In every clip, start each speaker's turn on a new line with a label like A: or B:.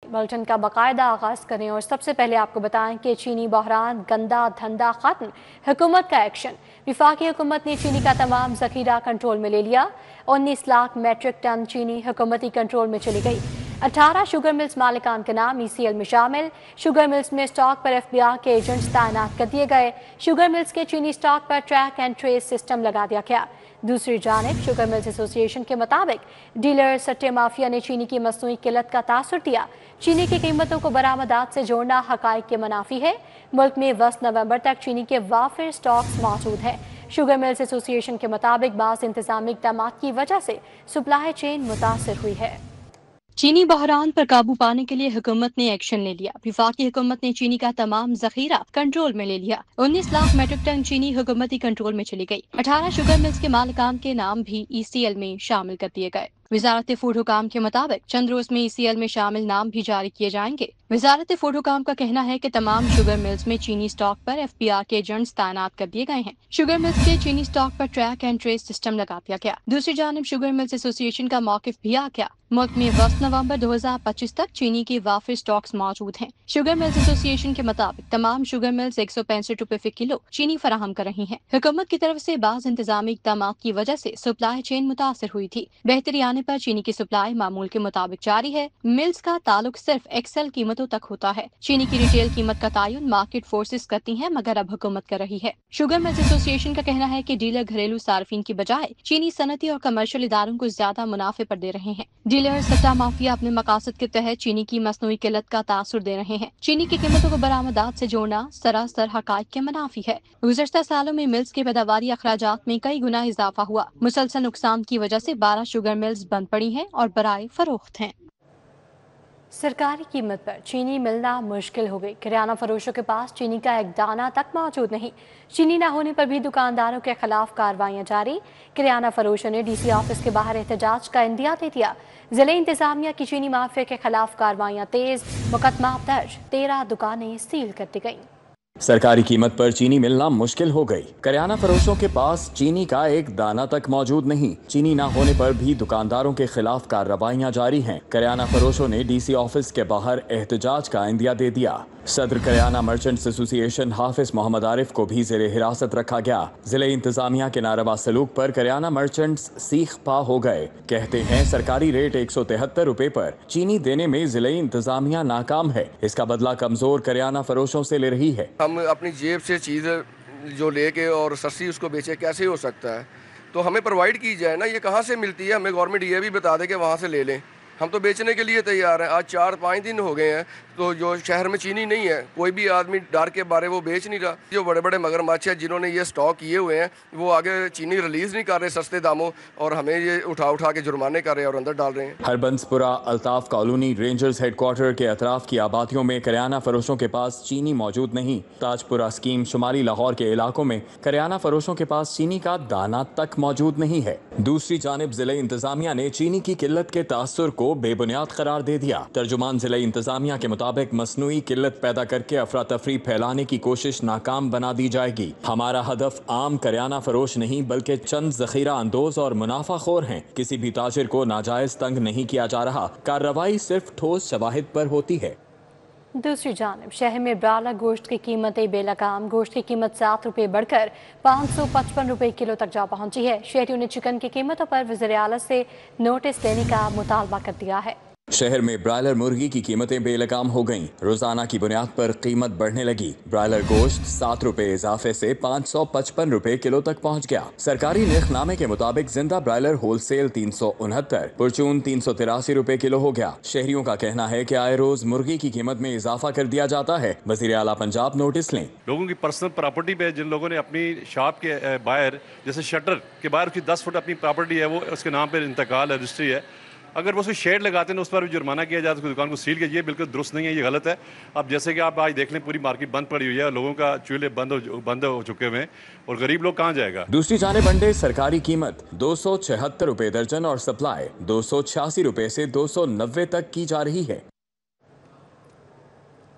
A: Bulletin का बाकायदा आगाज करें और सबसे पहले आपको बताएं कि चीनी बहरान गंदा धंधा खत्म, हुकूमत का एक्शन। विफाकी हुकूमत ने चीनी का तमाम जखीरा कंट्रोल में ले लिया। 19 लाख मैट्रिक टन चीनी हुकूमती कंट्रोल में चली गई। 18 शुगर मिल्स मालिकान के नाम ECL में शामिल। शुगर मिल्स में स्टॉक पर FBI के एजेंट्स तैनात कर दिए गए। शुगर मिल्स के चीनी स्टॉक पर ट्रैक एंड ट्रेस सिस्टम लगा दिया गया। दूसरी जानिब शुगर मिल्स एसोसिएशन के मुताबिक डीलर सट्टे माफिया ने चीनी की मसनूई किल्लत का तासुर दिया। चीनी की कीमतों को बरामदात से जोड़ना हकाइक के मुनाफी है। मुल्क में 10 नवंबर तक चीनी के वाफिर स्टॉक्स मौजूद हैं। शुगर मिल्स एसोसिएशन के मुताबिक बाज़ इंतजामी इक़दाम की वजह से सप्लाई चेन मुतासर हुई है। चीनी बहरान पर काबू पाने के लिए हुकूमत ने एक्शन ले लिया। विफाकी हुकूमत ने चीनी का तमाम जखीरा कंट्रोल में ले लिया। 19 लाख मैट्रिक टन चीनी हुकूमती कंट्रोल में चली गई। 18 शुगर मिल्स के मालिकान के नाम भी ECL में शामिल कर दिए गए। वजारत फूड हुकाम के मुताबिक चंद रोज में ECL में शामिल नाम भी जारी किए जाएंगे। वजारत फूड हुकाम का कहना है कि तमाम शुगर मिल्स में चीनी स्टॉक पर FBI के एजेंट्स तैनात कर दिए गए हैं। शुगर मिल्स के चीनी स्टॉक पर ट्रैक एंड ट्रेस सिस्टम लगा दिया गया। दूसरी जानिब शुगर मिल्स एसोसिएशन का मौकिफ भी आ गया। मुल्क में 10 नवंबर 2025 तक चीनी के वाफिर स्टॉक्स मौजूद हैं। शुगर मिल्स एसोसिएशन के मुताबिक तमाम शुगर मिल्स 165 रुपए फी किलो चीनी फराहम कर रही हैं। हुकूमत की तरफ से बाज़ इंतजामी इक़दाम की वजह से सप्लाई चेन मुतासर हुई थी। बेहतरी आने पर चीनी की सप्लाई मामूल के मुताबिक जारी है। मिल्स का ताल्लुक सिर्फ एक्सेल कीमतों तक होता है। चीनी की रिटेल कीमत का तयन मार्केट फोर्सेस करती हैं, मगर अब हुकूमत कर रही है। शुगर मिल्स एसोसिएशन का कहना है कि डीलर घरेलू सार्फिन की बजाय चीनी सनती और कमर्शियल इदारों को ज्यादा मुनाफे पर दे रहे हैं। डीलर सट्टा माफिया अपने मकासद के तहत चीनी की मसनूई किल्लत का तासुर दे रहे हैं। चीनी की कीमतों को बरामदात से जोड़ना सरासर हकाइक के मुनाफी है। गुज़श्ता सालों में मिल्स के पैदावारी अखराजात में कई गुना इजाफा हुआ। मुसलसल नुकसान की वजह से 12 शुगर मिल्स बंद पड़ी हैं और बराए फरोख्त हैं। सरकारी कीमत पर चीनी मिलना मुश्किल हो गई। किराना फरोशों के पास चीनी का एक दाना तक मौजूद नहीं। चीनी न होने पर भी दुकानदारों के खिलाफ कार्रवाइयां जारी। किराना फरोशों ने DC ऑफिस के बाहर एहतजाज का इंदिया दे दिया। जिले इंतजामिया की चीनी माफिया के खिलाफ कार्रवाइयां तेज। मुकदमा दर्ज, 13 दुकानें सील कर दी गईं।
B: सरकारी कीमत पर चीनी मिलना मुश्किल हो गई। किराना फरोशों के पास चीनी का एक दाना तक मौजूद नहीं। चीनी न होने पर भी दुकानदारों के खिलाफ कार्रवाइयां जारी हैं। किराना फरोशों ने DC ऑफिस के बाहर एहतजाज का इंदिया दे दिया। सदर किराना मर्चेंट्स एसोसिएशन हाफिज मोहम्मद आरिफ को भी ज़ेरे हिरासत रखा गया। जिले इंतजामिया के नारवा सलूक पर किराना मर्चेंट्स सीख पा हो गए। कहते हैं सरकारी रेट 173 रुपए पर चीनी देने में जिले इंतजामिया नाकाम है। इसका बदला कमजोर किराना फरोशों से ले रही है।
C: हम अपनी जेब से चीज़ जो लेके और सस्ती उसको बेचे, कैसे हो सकता है? तो हमें प्रोवाइड की जाए ना, ये कहाँ से मिलती है? हमें गवर्नमेंट ये भी बता दे कि वहाँ से ले लें। हम तो बेचने के लिए तैयार हैं। आज 4-5 दिन हो गए हैं तो जो शहर में चीनी नहीं है, कोई भी आदमी डर के बारे वो बेच नहीं रहा। जो बड़े बड़े मगरमच्छ हैं जिन्होंने ये स्टॉक किए हुए हैं, वो आगे चीनी रिलीज़ नहीं कर रहे सस्ते दामों, और हमें ये उठा के जुर्माने कर रहे हैं और अंदर डाल रहे हैं।
B: Harbanspura Altaf colony rangers headquarter के अतराफ की आबादियों में किराना फरोशों के पास चीनी मौजूद नहीं। ताजपुरा स्कीम शुमाली लाहौर के इलाकों में किराना फरोशों के पास चीनी का दाना तक मौजूद नहीं है। दूसरी जानिब जिले इंतजामिया ने चीनी की किल्लत के तासुर को बेबुनियाद करार दे दिया। तर्जुमान जिले इंतजामिया के मुताबिक मसनूई किल्लत पैदा करके अफरा तफरी फैलाने की कोशिश नाकाम बना दी जाएगी। हमारा हदफ आम किराना फरोश नहीं बल्कि चंद जखीरा अंदोज और मुनाफाखोर हैं। किसी भी ताजिर को नाजायज तंग नहीं किया जा रहा। कार्रवाई सिर्फ ठोस शवाहिद पर होती है।
A: दूसरी जानिब शहर में ब्रायलर गोश्त की कीमतें बेलगाम। गोश्त की कीमत 7 रुपये बढ़कर 555 रुपये किलो तक जा पहुंची है। शहरियों ने चिकन की कीमतों पर वज़ीर आला से नोटिस देने का मुतालबा कर दिया है।
B: शहर में ब्रायलर मुर्गी की कीमतें बेलगाम हो गईं। रोजाना की बुनियाद पर कीमत बढ़ने लगी। ब्रायलर गोश्त 7 रुपए इजाफे से 555 रुपए किलो तक पहुंच गया। सरकारी निर्खनामे के मुताबिक जिंदा ब्रायलर होलसेल 369, पुरचून 383 रुपए किलो हो गया। शहरियों का कहना है कि आए रोज मुर्गी की कीमत में इजाफा कर दिया जाता है। वज़ीर आला पंजाब नोटिस लें।
D: लोगों की पर्सनल प्रॉपर्टी पे जिन लोगों ने अपनी शॉप के बाहर, जैसे शटर के बाहर उसकी 10 फुट अपनी प्रॉपर्टी है, वो उसके नाम पर इंतकाल रजिस्ट्री है, अगर वो उसको शेड लगाते हैं उस पर भी जुर्माना किया जाए, उसकी दुकान को सील किया। ये बिल्कुल दुरुस्त नहीं है, ये गलत है। अब जैसे कि आप आज देख लें पूरी मार्केट बंद पड़ी हुई है, लोगों का चूल्हे बंद हो चुके हुए हैं और गरीब लोग कहाँ जाएगा।
B: दूसरी जानिब अंडे सरकारी कीमत 276 रुपए दर्जन और सप्लाई 286 रुपए से 290 तक की जा रही है।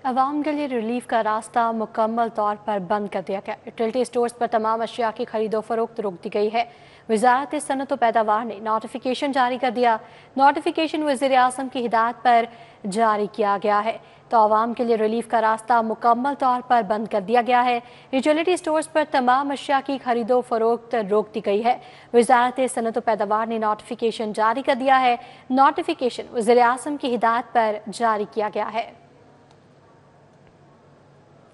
A: आवाम के लिए रिलीफ का रास्ता मुकम्मल तौर पर बंद कर दिया गया। यूटिलिटी स्टोर्स पर तमाम अशिया की खरीदो फरोख्त रोक दी गई है। वजारत सनअत व पैदावार ने नोटिफिकेशन जारी कर दिया। नोटिफिकेशन वज़ीर आज़म की हिदायत पर जारी किया गया है, तो आवाम के लिए रिलीफ का रास्ता मुकम्मल तौर पर बंद कर दिया गया है। यूटिलिटी स्टोर्स पर तमाम अशिया की खरीदो फरोख्त रोक दी गई है। वजारत सनअत व पैदावार ने नोटिफिकेशन जारी कर दिया है। नोटिफिकेशन वज़ीर आज़म की हिदायत पर जारी किया गया है।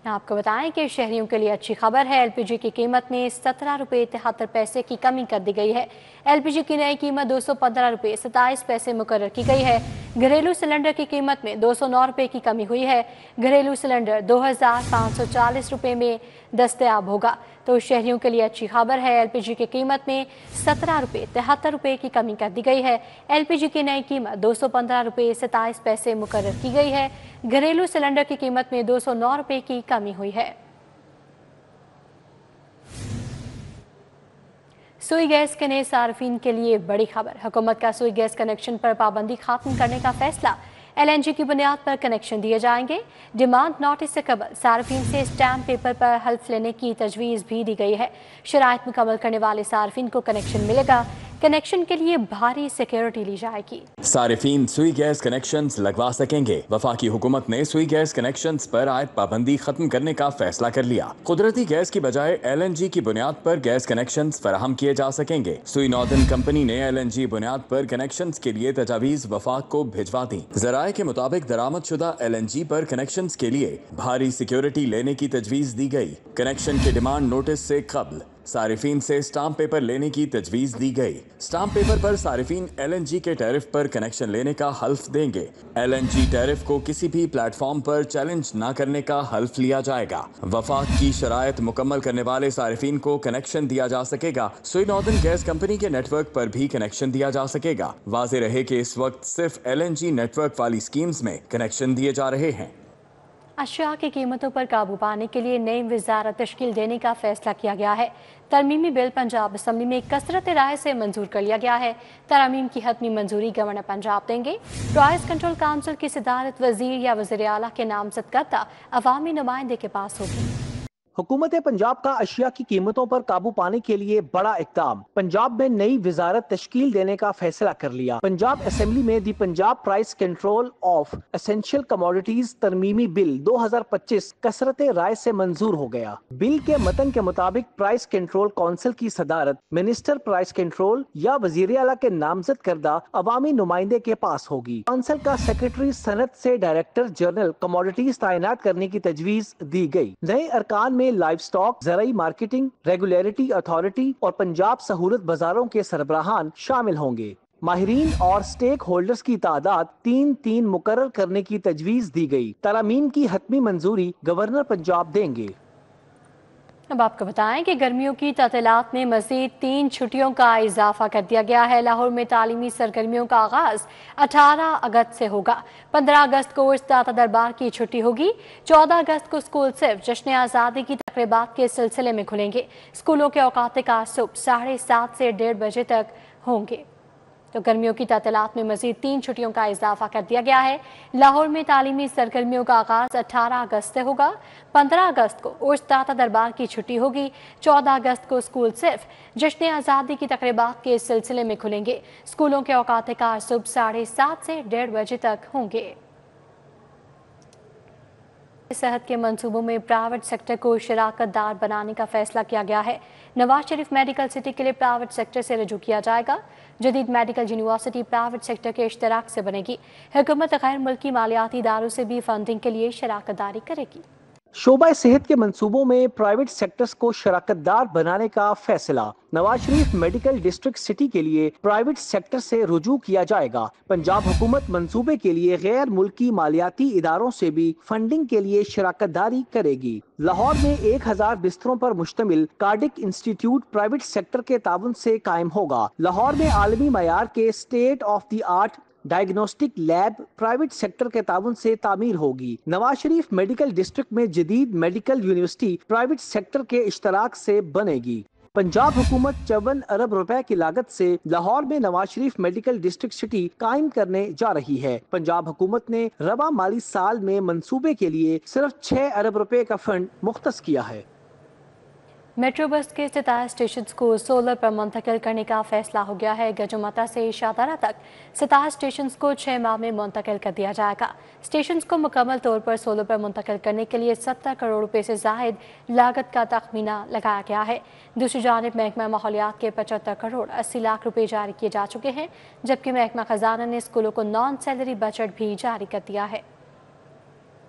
A: आपको बताएं कि शहरियों के लिए अच्छी खबर है। एलपीजी की कीमत में 17 रुपये 73 पैसे की कमी कर दी गई है। एलपीजी की नई कीमत 215 रुपये 27 पैसे मुकर्रर की गई है। घरेलू सिलेंडर की कीमत में 209 रुपये की कमी हुई है। घरेलू सिलेंडर 2540 रुपये में दस्तयाब होगा। तो शहरियों के लिए अच्छी खबर है। एलपीजी की कीमत में 17 रुपये 73 रुपये की कमी कर दी गई है। एलपीजी की नई कीमत 215 रुपये 27 पैसे मुकर्रर की गई है। घरेलू सिलेंडर की कीमत में 209 रुपये की कमी हुई है। सुई गैस के नए सार्फिन के लिए बड़ी खबर। हुकूमत का सुई गैस कनेक्शन पर पाबंदी खत्म करने का फैसला। एलएनजी की बुनियाद पर कनेक्शन दिए जाएंगे। डिमांड नोटिस से कबल सार्फिन से स्टैम्प पेपर पर हल्फ लेने की तजवीज़ भी दी गई है। शराइत मुकम्मल करने वाले सार्फिन को कनेक्शन मिलेगा। कनेक्शन के लिए भारी सिक्योरिटी ली जाएगी।
B: सार्फिन सुई गैस कनेक्शंस लगवा सकेंगे। वफाकी हुकूमत ने सुई गैस कनेक्शंस पर आयद पाबंदी खत्म करने का फैसला कर लिया। कुदरती गैस की बजाय एलएनजी की बुनियाद पर गैस कनेक्शंस फराहम किए जा सकेंगे। सुई नॉर्दर्न कंपनी ने एलएनजी बुनियाद पर कनेक्शंस के लिए तजावीज़ वफाक को भिजवा दी। जराये के मुताबिक दरामद शुदा एलएनजी पर कनेक्शंस के लिए भारी सिक्योरिटी लेने की तजवीज़ दी गई। कनेक्शन के डिमांड नोटिस से कबल सारिफीन से स्टाम्प पेपर लेने की तजवीज़ दी गई। स्टाम्प पेपर पर सारिफीन एलएनजी के टैरिफ पर कनेक्शन लेने का हल्फ देंगे। एलएनजी टैरिफ को किसी भी प्लेटफॉर्म पर चैलेंज न करने का हल्फ लिया जाएगा। वफाक की शराइत मुकम्मल करने वाले सारिफीन को कनेक्शन दिया जा सकेगा। सुई नॉर्दर्न गैस कंपनी के नेटवर्क पर भी कनेक्शन दिया जा सकेगा। वाज़ेह रहे कि इस वक्त सिर्फ एलएनजी नेटवर्क वाली स्कीम्स में कनेक्शन दिए जा रहे हैं।
A: अशिया की कीमतों पर काबू पाने के लिए नई वजारत तश्कील देने का फैसला किया गया है। तरमीमी बिल पंजाब असम्बली में कसरत राय से मंजूर कर लिया गया है। तरमीम की हतमी मंजूरी गवर्नर पंजाब देंगे। प्राइस कंट्रोल काउंसिल की सदारत वजीर या वज़ीर आला के नामजद करता अवामी नुमाइंदे के पास होगी।
E: हुकूमत पंजाब का अशिया की कीमतों पर काबू पाने के लिए बड़ा इक़दाम। पंजाब में नई वजारत तश्कील देने का फैसला कर लिया। पंजाब असेंबली में the Punjab price control of essential commodities तरमीमी बिल 2025 कसरत राय से मंजूर हो गया। बिल के मतन के मुताबिक प्राइस कंट्रोल काउंसिल की सदारत मिनिस्टर प्राइस कंट्रोल या वजीर आला के नामजद करदा अवामी नुमाइंदे के पास होगी। काउंसिल का सेक्रेटरी सनत से डायरेक्टर जनरल कमोडिटीज तैनात करने की तजवीज दी गई। नए अरकान में लाइव स्टॉक, ज़राई मार्केटिंग, रेगुलेटरी अथॉरिटी और पंजाब सहूलत बाजारों के सरबराहान शामिल होंगे। माहिरीन और स्टेक होल्डर्स की तादाद 3-3 मुकर्रर करने की तजवीज दी गई। तरामीम की हतमी मंजूरी गवर्नर पंजाब देंगे।
A: अब आपको बताएं कि गर्मियों की तातीलात में मज़ीद 3 छुट्टियों का इजाफा कर दिया गया है। लाहौर में तालीमी सरगर्मियों का आगाज 18 अगस्त से होगा। 15 अगस्त को इस्तादा दरबार की छुट्टी होगी। 14 अगस्त को स्कूल सिर्फ जश्न आज़ादी की तकरीबात के सिलसिले में खुलेंगे। स्कूलों के औकात का सुबह 7:30 से 1:30 बजे तक होंगे। तो गर्मियों की तातीलात में मजीद 3 छुट्टियों का इजाफा कर दिया गया है। लाहौर में तालीमी सरगर्मियों का आगाज 18 अगस्त से होगा। 15 अगस्त को उर्स-दाता दरबार की छुट्टी होगी। 14 अगस्त को स्कूल सिर्फ जश्न आज़ादी की तकरीबात के सिलसिले में खुलेंगे। स्कूलों के औकात कार सुबह 7:30 से 1:30 बजे तक होंगे। सेहत के मंसूबों में प्राइवेट सेक्टर को शराकत दार बनाने का फैसला किया गया है। नवाज शरीफ मेडिकल सिटी के लिए प्राइवेट सेक्टर से रजू किया जाएगा। जदीद मेडिकल यूनिवर्सिटी प्राइवेट सेक्टर के इश्तराक से बनेगी। हुकूमत गैर मुल्की मालियाती इदारों से भी फंडिंग के लिए शराकत दारी करेगी।
E: शोबा सेहत के मंसूबों में प्राइवेट सेक्टर्स को शराकतदार बनाने का फैसला। Nawaz Sharif medical district city के लिए प्राइवेट सेक्टर से रुजू किया जाएगा। पंजाब हुकूमत मंसूबे के लिए गैर मुल्की मालियाती इदारों से भी फंडिंग के लिए शराकतदारी करेगी। लाहौर में 1000 बिस्तरों पर मुश्तमिल कार्डिक इंस्टीट्यूट प्राइवेट सेक्टर के ताउन से कायम होगा। लाहौर में आलमी मयार के state of the art diagnostic lab private sector के ताउन से तामीर होगी। नवाज शरीफ मेडिकल डिस्ट्रिक्ट में जदीद मेडिकल यूनिवर्सिटी प्राइवेट सेक्टर के इश्तराक से बनेगी। पंजाब हुकूमत 54 अरब रुपए की लागत से लाहौर में Nawaz Sharif medical district city कायम करने जा रही है। पंजाब हुकूमत ने रवा माली साल में मंसूबे के लिए सिर्फ 6 अरब रुपए का फंड मुख्तस किया है।
A: मेट्रो बस के 27 स्टेशन को सोलर पर मुंतकिल करने का फैसला हो गया है। गजुमता से शादारा तक 27 स्टेशन को 6 माह में मुंतकिल कर दिया जाएगा। स्टेशन को मुकम्मल तौर पर सोलर पर मुंतकिल करने के लिए 70 करोड़ रुपए से जायद लागत का तखमीना लगाया गया है। दूसरी जानिब महकमा माहौलियात के 75 करोड़ 80 लाख रुपए जारी किए जा चुके हैं, जबकि महकमा खजाना ने स्कूलों को नॉन सैलरी बजट भी जारी कर दिया है।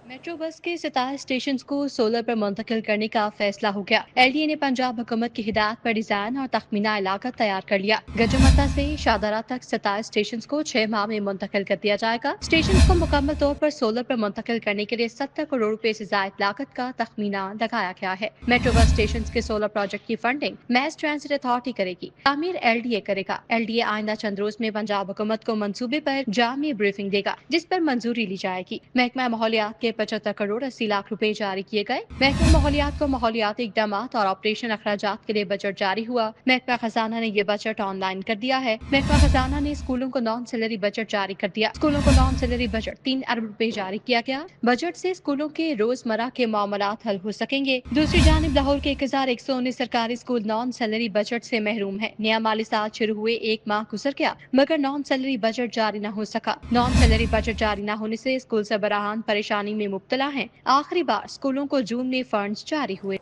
A: मेट्रो बस के 27 स्टेशन को सोलर पर मुंतकिल करने का फैसला हो गया। LDA ने पंजाब हुकूमत की हिदायत पर डिजाइन और तखमीना लागत तैयार कर लिया। गजुमता से शादारा तक 27 स्टेशन को 6 माह में मुंतकिल कर दिया जाएगा। स्टेशन को मुकम्मल तौर पर सोलर पर मुंतकिल करने के लिए 70 करोड़ रुपए से जायद लागत का तखमीना लगाया गया है। मेट्रो बस स्टेशन के सोलर प्रोजेक्ट की फंडिंग मैस ट्रांसिट अथॉरिटी करेगी। तामीर LDA करेगा। LDA आइंदा चंद रोज में पंजाब हुकूमत को मंसूबे पर जामी ब्रीफिंग देगा, जिस पर मंजूरी ली जाएगी। महकमा माहौलियात के 75 करोड़ 80 लाख रुपए जारी किए गए। महकमा माहौलियात को माहौलियाती इक़दामात और ऑपरेशन अखराजात के लिए बजट जारी हुआ। महकमा खजाना ने ये बजट ऑनलाइन कर दिया है। महकमा खजाना ने स्कूलों को नॉन सैलरी बजट जारी कर दिया। स्कूलों को नॉन सैलरी बजट 3 अरब रुपए जारी किया गया। बजट से स्कूलों के रोजमर्रा के मामलात हल हो सकेंगे। दूसरी जानिब लाहौर के 1119 सरकारी स्कूल नॉन सैलरी बजट से महरूम है। नया माली साल शुरू हुए 1 माह गुजर गया, मगर नॉन सैलरी बजट जारी न हो सका। नॉन सैलरी बजट जारी न होने से स्कूल सरबराहान परेशानी में मुब्तला हैं। आखिरी बार स्कूलों को जून में फंड्स जारी हुए।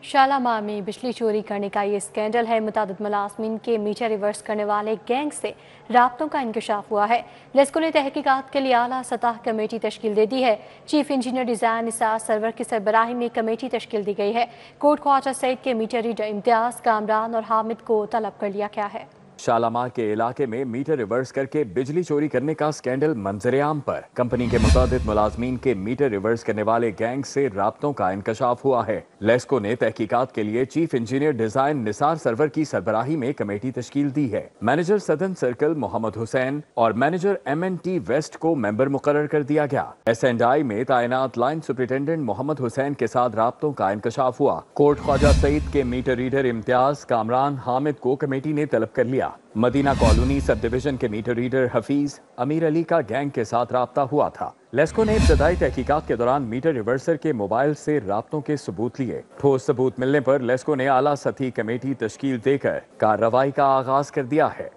A: शालामार में बिजली चोरी करने का ये स्कैंडल है। मुतादिद मुलाजमीन के मीटर रिवर्स करने वाले गैंग से राब्तों का इंकशाफ हुआ है। लेस्को ने तहकीकात के लिए आला सतह कमेटी तश्कील दे दी है। Chief engineer design Nisar Sarwar की सरबराही में कमेटी तश्कील दी गई है। कोट ख्वाजा सईद के मीटर रीडर इम्तियाज, कामरान और हामिद को तलब कर लिया गया है।
B: शालामार के इलाके में मीटर रिवर्स करके बिजली चोरी करने का स्कैंडल मंजरेआम पर कंपनी के मुतादिद मुलाजमीन के मीटर रिवर्स करने वाले गैंग से राब्तों का इंकशाफ हुआ है। लेस्को ने तहकीकात के लिए chief engineer design Nisar Sarwar की सरबराही में कमेटी तश्कील दी है। Manager southern circle Mohammad Hussain और मैनेजर MNT वेस्ट को मेंबर मुकर्रर कर दिया गया। SNI में तैनात लाइन सुपरिटेंडेंट मोहम्मद हुसैन के साथ राब्तों का इंकशाफ हुआ। कोट ख्वाजा सईद के मीटर रीडर इम्तियाज, कामरान, हामिद को कमेटी ने तलब कर लिया। मदीना कॉलोनी सब डिवीजन के मीटर रीडर हफीज अमीर अली का गैंग के साथ राब्ता हुआ था। लेस्को ने इब्तदाई तहकीकात के दौरान मीटर रिवर्सर के मोबाइल से राब्तों के सबूत लिए। ठोस सबूत मिलने पर लेस्को ने आला सतही कमेटी तश्कील देकर कार्रवाई का आगाज कर दिया है।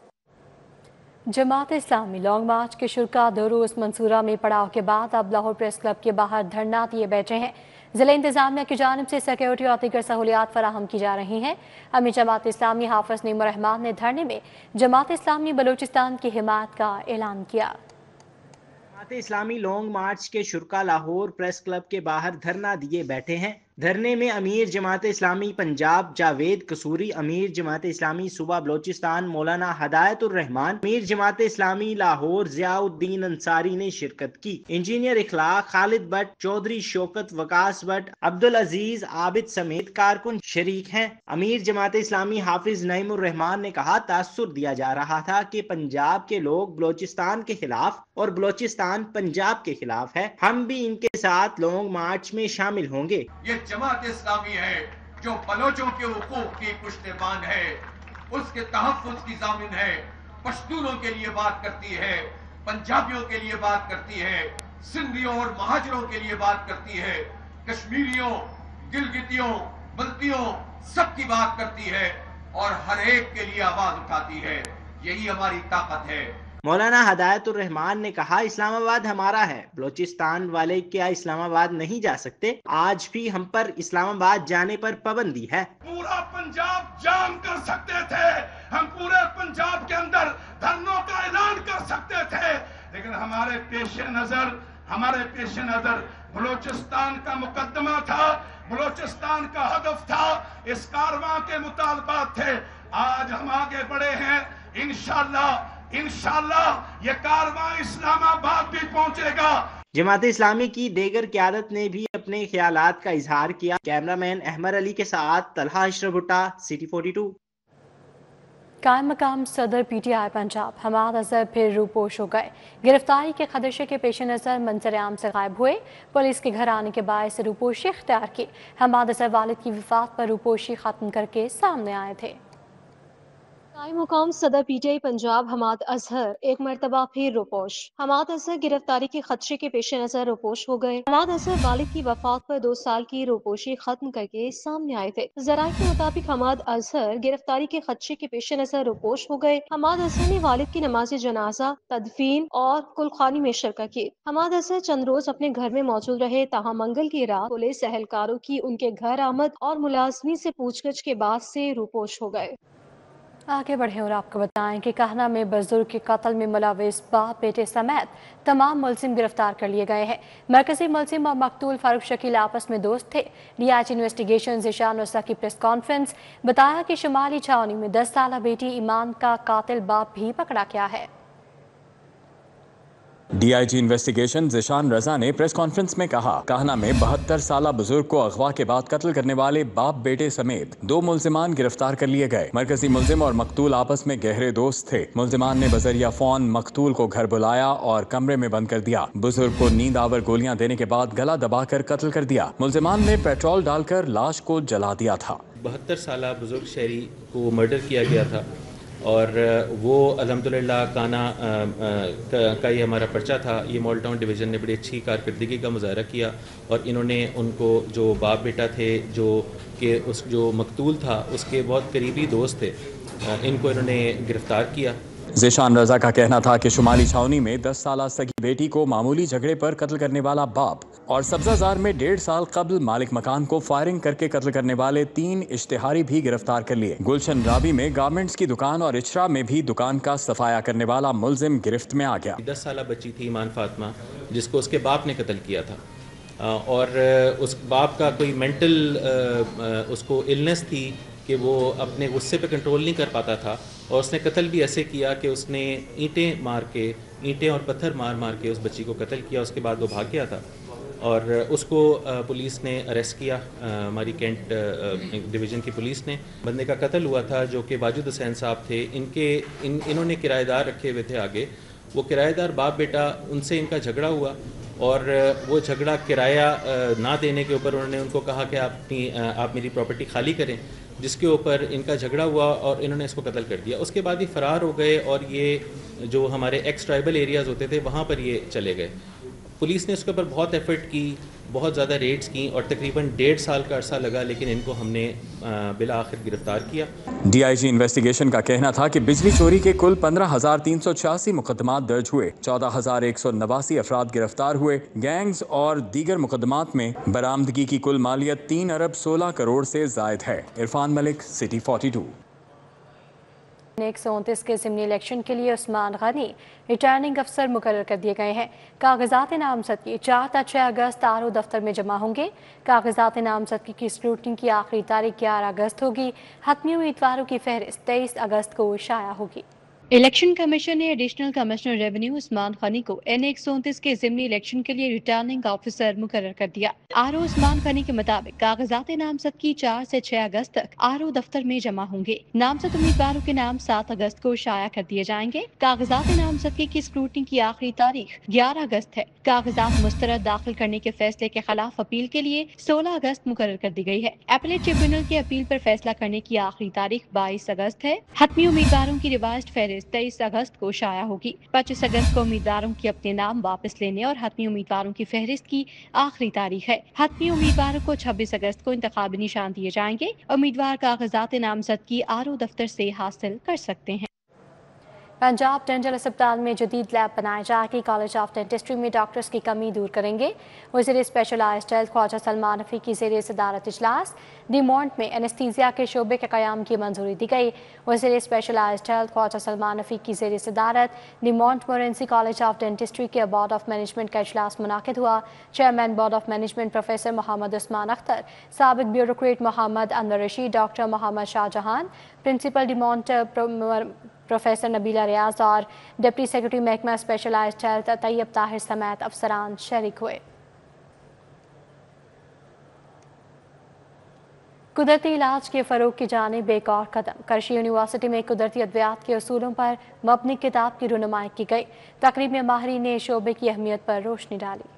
A: जमात इस्लामी लॉन्ग मार्च के शुरा 2 रोज मंसूरा में पड़ाव के बाद अब लाहौर प्रेस क्लब के बाहर धरना दिए बैठे हैं। जिला इंतजामिया की जानिब से सिक्योरिटी और दीगर सहूलियात फराहम की जा रही हैं। अमीर जमात इस्लामी हाफिज नीम रहमान ने धरने में जमात इस्लामी बलूचिस्तान की हिमायत का ऐलान किया।
F: जमात इस्लामी लॉन्ग मार्च के शुरा लाहौर प्रेस क्लब के बाहर धरना दिए बैठे हैं। धरने में अमीर जमात इस्लामी पंजाब जावेद कसूरी, अमीर जमात इस्लामी सूबा बलोचिस्तान मौलाना हदायतुर रहमान, अमीर जमात इस्लामी लाहौर ज़ियाउद्दीन अंसारी ने शिरकत की। इंजीनियर इखलाक खालिद भट्ट, चौधरी शौकत वकास भट्ट, अब्दुल अजीज आबिद समेत कारकुन शरीक हैं। अमीर जमात इस्लामी हाफिज नईमुर रहमान ने कहा, तासुर दिया जा रहा था कि पंजाब के लोग बलोचिस्तान के खिलाफ और बलोचिस्तान पंजाब के खिलाफ है। हम भी इनके साथ लॉन्ग मार्च में शामिल होंगे।
G: जमात इस्लामी है जो बलोचों के हुकूक की पुश्तबान है, उसके तहफ़्फ़ुज़ की ज़ामिन है, पश्तूनों के लिए बात करती है, पंजाबियों के लिए बात करती है, सिंधियों और महाजरों के लिए बात करती है, कश्मीरियों, गिलगितियों, बल्तियों सबकी बात करती है और हर एक के लिए आवाज उठाती है। यही हमारी ताकत है।
F: मौलाना हदायतुर रहमान ने कहा, इस्लामाबाद हमारा है, बलोचिस्तान वाले क्या इस्लामाबाद नहीं जा सकते? आज भी हम पर इस्लामाबाद जाने पर पाबंदी है।
G: पूरा पंजाब जाम कर सकते थे, हम पूरे पंजाब के अंदर धरनों का ऐलान कर सकते थे, लेकिन हमारे पेश नजर बलोचिस्तान का मुकदमा था, बलोचिस्तान का हदफ था, इस कारवां के मुतालबात थे। आज हम आगे बढ़े हैं, इंशाअल्लाह ये कारवां इस्लामाबाद भी पहुंचेगा।
F: जमात इस्लामी की देगर क़यादत ने भी अपने ख्यालात का इजहार किया। कैमरामैन अहमद अली के साथ तलहा अशरफ भुट्टा, सिटी 42।
A: कायम मकाम सदर PTI पंजाब हमाद अजहर फिर रूपोश हो गए। गिरफ्तारी के खदशे के पेश नज़र मंजर-ए-आम से गायब हुए। पुलिस के घर आने के बायस रूपोशी इख्तियार की। हमाद अजहर वालिद की वफात पर रूपोशी खत्म करके सामने आए थे।
H: कायम मुकाम सदर PTI पंजाब हमाद अजहर एक मरतबा फिर रूपोश। हमाद अजहर गिरफ्तारी के खदशे के पेश नजर रूपोश हो गए। हमाद अजहर वालिद की वफात पर 2 साल की रूपोशी खत्म करके सामने आए थे। जराये के मुताबिक हमाद अजहर गिरफ्तारी के खदशे के पेश नजर रूपोश हो गए। हमाद अजहर ने वालिद की नमाज जनाजा, तदफीन और कुलखानी में शिरकत की। हमाद अजहर चंद रोज अपने घर में मौजूद रहे, ताहम मंगल की रात पुलिस एहलकारों की उनके घर आमद और मुलाजमी से पूछगछ के बाद से रूपोश हो गए।
A: आगे बढ़े और आपको बताएं कि कहना में बुजुर्ग के कत्ल में मुलविस बाप बेटे समेत तमाम मुलजिम गिरफ्तार कर लिए गए हैं। मरकजी मुलजिम और मकतूल फारूक शकील आपस में दोस्त थे। DIG इन्वेस्टिगेशन ज़ीशान रज़ा की प्रेस कॉन्फ्रेंस बताया कि शुमाली छावनी में 10 साल बेटी ईमान का कातिल बाप भी पकड़ा गया है।
B: DIG इन्वेस्टिगेशन ज़ीशान रज़ा ने प्रेस कॉन्फ्रेंस में कहा, कहना में 72 साल बुजुर्ग को अगवा के बाद कत्ल करने वाले बाप बेटे समेत 2 मुलजिमान गिरफ्तार कर लिए गए। मरकजी मुलजिम और मकतूल आपस में गहरे दोस्त थे। मुलजिमान ने बजरिया फोन मकतूल को घर बुलाया और कमरे में बंद कर दिया। बुजुर्ग को नींद आवर गोलियां देने के बाद गला दबाकर कत्ल कर दिया। मुलजिमान ने पेट्रोल डालकर लाश को जला दिया था।
I: 72 साल बुजुर्ग शहरी को मर्डर किया गया था और वो अल्हम्दुलिल्लाह काना का ये हमारा पर्चा था। ये मॉडल टाउन डिवीज़न ने बड़ी अच्छी कारकर्दगी का मुजाहरा किया और इन्होंने उनको जो बाप बेटा थे जो मकतूल था उसके बहुत करीबी दोस्त थे, इनको इन्होंने गिरफ़्तार किया।
B: ज़ीशान रज़ा का कहना था कि शुमाली छावनी में 10 साल सगी बेटी को मामूली झगड़े पर कत्ल करने वाला बाप और सब्जाजार में 1.5 साल कबल मालिक मकान को फायरिंग करके कत्ल करने वाले 3 इश्तिहारी भी गिरफ्तार कर लिए। गुलशन रावी में गारमेंट्स की दुकान और इचरा में भी दुकान का सफाया करने वाला मुलजिम गिरफ्त में आ गया।
I: 10 साल बच्ची थी ईमान फातिमा, जिसको उसके बाप ने कत्ल किया था और उस बाप का कोई मेंटल उसको इलनेस थी कि वो अपने गुस्से पे कंट्रोल नहीं कर पाता था और उसने कत्ल भी ऐसे किया कि उसने ईंटें और पत्थर मार के उस बच्ची को कत्ल किया। उसके बाद वो भाग गया था और उसको पुलिस ने अरेस्ट किया। हमारी कैंट डिवीज़न की पुलिस ने बंदे का कत्ल हुआ था जो कि वाजिद हुसैन साहब थे। इन्होंने किराएदार रखे हुए थे आगे। वो किराएदार बाप बेटा, उनसे इनका झगड़ा हुआ और वो झगड़ा किराया ना देने के ऊपर उन्होंने उनको कहा कि आप मेरी प्रॉपर्टी खाली करें, जिसके ऊपर इनका झगड़ा हुआ और इन्होंने इसको कत्ल कर दिया। उसके बाद ये फ़रार हो गए और ये जो हमारे एक्स ट्राइबल एरियाज़ होते थे वहाँ पर ये चले गए। पुलिस ने इसके ऊपर बहुत एफर्ट की, बहुत ज़्यादा रेड्स की और तकरीबन 1.5 साल का अरसा लगा, लेकिन इनको हमने बिला आखिर गिरफ्तार किया।
B: DIG इन्वेस्टिगेशन का कहना था कि बिजली चोरी के कुल 15,386 मुकदमात दर्ज हुए, 14,189 अफराद गिरफ्तार हुए। गैंग्स और दीगर मुकदमात में बरामदगी की कुल मालियत 3 अरब 16 करोड़ से जायद है। इरफान मलिक, सिटी 42।
A: 129 के ज़िमनी इलेक्शन के लिए उस्मान गनी रिटर्निंग अफसर मुकर्रर कर दिए गए हैं। कागजात नामजदगी 4 से 6 अगस्त RO दफ्तर में जमा होंगे। कागजात नामजदगी की स्क्रूटनी की आखिरी तारीख 11 अगस्त होगी। हतमी उम्मीदवारों की फहरिस्त 23 अगस्त को शाया होगी। इलेक्शन कमीशन ने additional commissioner revenue Usman Ghani को N129 के ज़िमनी इलेक्शन के लिए रिटर्निंग ऑफिसर मुकर्रर कर दिया। RO उस्मान गनी के मुताबिक कागजात नामजदगी 4 से 6 अगस्त तक RO दफ्तर में जमा होंगे। नामजद उम्मीदवारों के नाम 7 अगस्त को शाया कर दिए जाएंगे। कागजात नामजदगी की स्क्रूटनी की आखिरी तारीख 11 अगस्त है। कागजात मुस्तरद दाखिल करने के फैसले के खिलाफ अपील के लिए 16 अगस्त मुकर्रर कर दी गई है। अपीलेट ट्रिब्यूनल की अपील पर फैसला करने की आखिरी तारीख 22 अगस्त है। हतमी उम्मीदवारों की रिवाइज्ड फहरिस्त 23 अगस्त को शाया होगी। 25 अगस्त को उम्मीदवारों के अपने नाम वापस लेने और हतमी उम्मीदवारों की फहरिस्त की आखिरी तारीख है। हतमी उम्मीदवारों को 26 अगस्त को इंतखाबी निशान दिए जाएंगे। उम्मीदवार कागजात नामजदगी RO दफ्तर से हासिल कर सकते हैं। पंजाब डेंटल अस्पताल में जदीद लैब बनाए जाएगी। कॉलेज ऑफ डेंटिस्ट्री में डॉक्टर्स की कमी दूर करेंगे। वज़ीर स्पेशलाइज्ड हेल्थ ख्वाजा सलमान रफ़ी की ज़ेर सदारत इजलास। डिमोंट में एनेस्थीसिया के शोबे के क़याम की मंजूरी दी गई। वज़ीर स्पेशलाइज्ड हेल्थ ख्वाजा सलमान रफ़ी की ज़ेर सदारत de'Montmorency college of dentistry के बोर्ड ऑफ मैनेजमेंट का इजलास मुनाकिद हुआ। Chairman board of management professor Mohammad Usman Akhtar, साबिक bureaucrat Mohammad Anwar Rashid, doctor Mohammad Shahjahan, principal Demont professor Nabeela Riaz और डिप्टी सेक्रेटरी महकमा स्पेशलाइज्ड हेल्थ तैयब ताहिर समेत अफसरान शरीक हुए। قدرتی علاج کے فروغ کی جانب ایک اور قدم۔ کرشی یونیورسٹی میں قدرتی ادویات کے اصولوں پر مبنی کتاب کی رونمائی کی گئی۔ تقریب میں ماہرین نے شعبے کی اہمیت پر روشنی ڈالی۔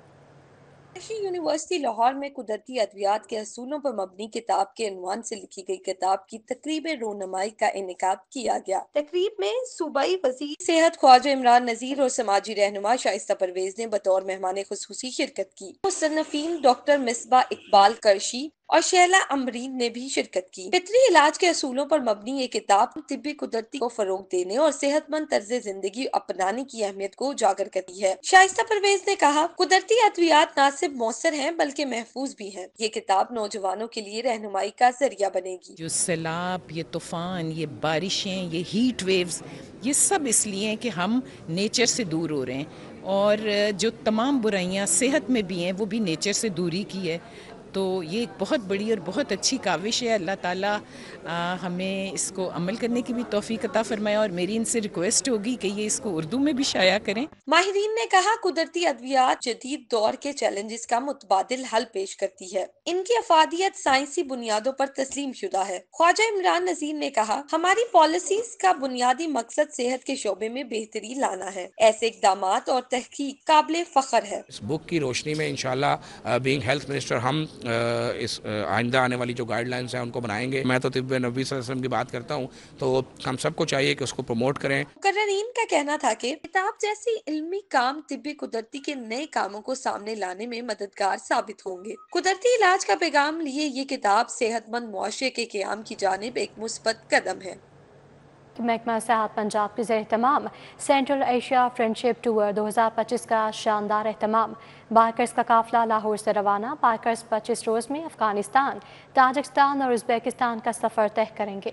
J: کرشی یونیورسٹی لاہور میں قدرتی ادویات کے اصولوں پر مبنی کتاب کے عنوان سے لکھی گئی کتاب کی تقریب رونمائی کا انعقاد کیا گیا۔ تقریب میں صوبائی وزیر صحت خواجہ عمران نذیر اور سماجی رہنما شائستہ پرویز نے بطور مہمان خصوصی شرکت کی۔ مصنفین ڈاکٹر مصباح اقبال کرشی اور شہلا امرین نے بھی شرکت کی۔ فطری علاج کے اصولوں پر مبنی یہ کتاب طبی قدرتی کو فروغ دینے اور صحت مند طرز زندگی اپنانے کی اہمیت کو اجاگر کرتی ہے۔ شائستہ پرویز نے کہا، قدرتی ادویات نہ صرف مؤثر ہیں بلکہ محفوظ بھی ہیں۔ یہ کتاب نوجوانوں کے لیے رہنمائی کا ذریعہ بنے گی۔
K: جو سیلاب، یہ طوفان، یہ بارشیں، یہ ہیٹ ویوز، یہ سب اس لیے کہ ہم نیچر سے دور ہو رہے ہیں، اور جو تمام برائیاں صحت میں بھی ہیں وہ بھی نیچر سے دوری کی ہے۔ تو یہ ایک بہت بڑی اور بہت اچھی کاوش ہے۔ اللہ تعالیٰ ہمیں اس کو عمل کرنے کی بھی توفیق عطا فرمائے، اور میری ان سے ریکویسٹ ہوگی کہ یہ اس کو اردو میں بھی شائع کریں۔
J: ماہرین نے کہا، قدرتی ادویات جدید دور کے چیلنجز کا متبادل حل پیش کرتی ہے۔ ان کی افادیت سائنسی بنیادوں پر تسلیم شدہ ہے۔ خواجہ عمران نذیر نے کہا، ہماری پالیسیز کا بنیادی مقصد صحت کے شعبے میں بہتری لانا ہے۔ ایسے اقدامات اور تحقیق قابل فخر ہے۔
L: اس بک کی روشنی میں انشاءاللہ بینگ ہیلتھ منسٹر ہم اس آئندہ آنے والی جو گائیڈ لائنز ہیں ان کو بنائیں گے۔ میں تو طب نبوی صلی اللہ علیہ وسلم کی بات کرتا ہوں، تو ہم سب کو چاہیے کہ اس کو پروموٹ کریں۔
J: مقررین کا کہنا تھا کہ کتاب جیسی علمی کام طبی قدرتی کے نئے کاموں کو سامنے لانے میں مددگار ثابت ہوں گے۔ قدرتی علاج کا پیغام لیے یہ کتاب صحت مند معاشرے کے قیام کی جانب ایک مثبت قدم ہے۔
A: محکمہ صحت پنجاب کے زیر اہتمام سینٹرل ایشیا فرینڈشپ ٹور 2025 کا شاندار اہتمام۔ بائکرز کا قافلہ لاہور سے روانہ۔ بائکرز 25 روز میں افغانستان، تاجکستان اور ازبیکستان کا سفر طے کریں گے۔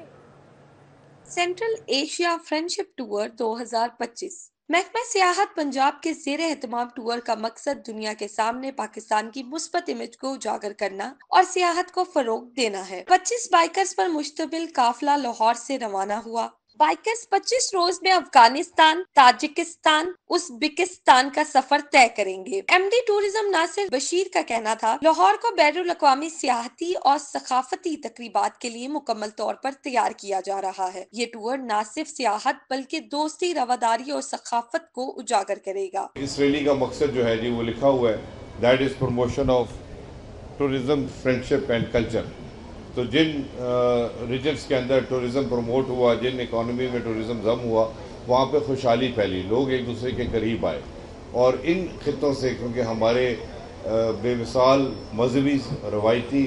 J: سینٹرل ایشیا فرینڈشپ ٹور 2025 محکمہ سیاحت پنجاب کے زیر اہتمام ٹور کا مقصد دنیا کے سامنے پاکستان کی مثبت امیج کو اجاگر کرنا اور سیاحت کو فروغ دینا ہے۔ 25 بائکرز پر مشتمل قافلہ لاہور سے روانہ ہوا۔ بائکرز 25 روز میں افغانستان، تاجکستان، ازبکستان کا سفر طے کریں گے۔ ایم ڈی ٹورزم ناصر بشیر کا کہنا تھا، لاہور کو بین الاقوامی سیاحتی اور ثقافتی تقریبات کے لیے مکمل طور پر تیار کیا جا رہا ہے۔ یہ ٹور نہ صرف سیاحت بلکہ دوستی، رواداری اور ثقافت کو اجاگر کرے گا۔
M: اس ریلی کا مقصد جو ہے وہ لکھا ہوا ہے، that is promotion of tourism, friendship and culture. تو جن ریجنس کے اندر ٹورزم پروموٹ ہوا، جن اکانومی میں ٹورزم ضم ہوا، وہاں پہ خوشحالی پھیلی، لوگ ایک دوسرے کے قریب آئے، اور ان خطوں سے کیونکہ ہمارے بے مثال مذہبی، روایتی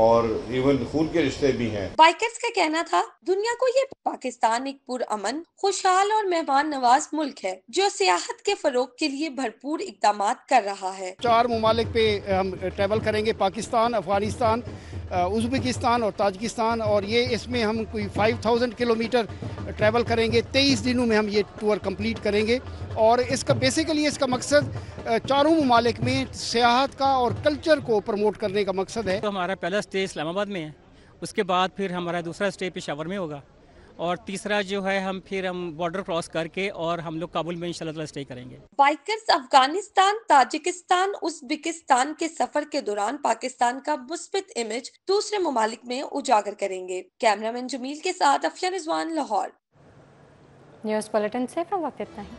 M: اور ایون خون کے رشتے بھی ہیں۔
J: بائکرز کا کہنا تھا، دنیا کو یہ پاکستان ایک پرامن، خوشحال اور مہمان نواز ملک ہے جو سیاحت کے فروغ کے لیے بھرپور اقدامات کر رہا ہے۔
N: 4 ممالک پہ ہم ٹریول کریں گے، پاکستان، افغانستان، ازبکستان اور تاجکستان، اور یہ اس میں ہم کوئی 5000 کلومیٹر ٹریول کریں گے۔ 23 دنوں میں ہم یہ ٹور کمپلیٹ کریں گے، اور اس کا بیسیکلی اس کا مقصد 4 ممالک میں سیاحت کا اور کلچر کو پروموٹ کرنے کا مقصد ہے۔
O: ہمارا پہلا اسٹے اسلام آباد میں ہے، اس کے بعد پھر ہمارا دوسرا اسٹے پشاور میں ہوگا، اور تیسرا جو ہے ہم بارڈر کراس کر کے اور ہم لوگ کابل میں انشاءاللہ تعالی اسٹے کریں گے۔
J: بائکرز افغانستان، تاجکستان، ازبکستان کے سفر کے دوران پاکستان کا مثبت امیج دوسرے ممالک میں اجاگر کریں گے۔ کیمرہ مین جمیل کے ساتھ افشا رضوان، لاہور۔
A: نیوز بلیٹن سے فی الوقت اتنا ہی۔